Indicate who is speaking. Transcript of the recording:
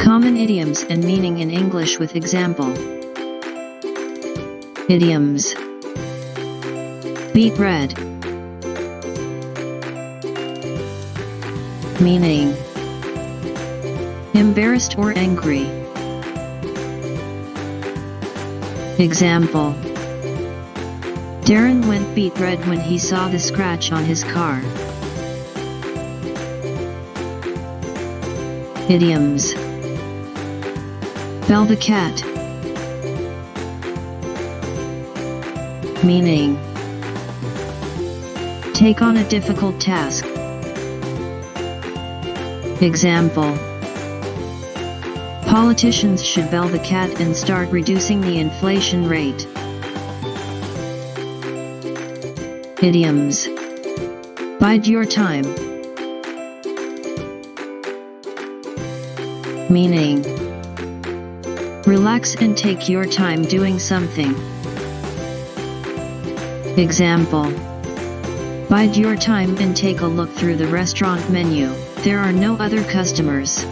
Speaker 1: Common idioms and meaning in English with example. Idioms. Beet red. Meaning: embarrassed or angry. Example: Darren went beet red when he saw the scratch on his car. Idioms. Bell the cat. Meaning: take on a difficult task. Example: politicians should bell the cat and start reducing the inflation rate. Idioms. Bide your time. Meaning: relax and take your time doing something. Example: bide your time and take a look through the restaurant menu, there are no other customers.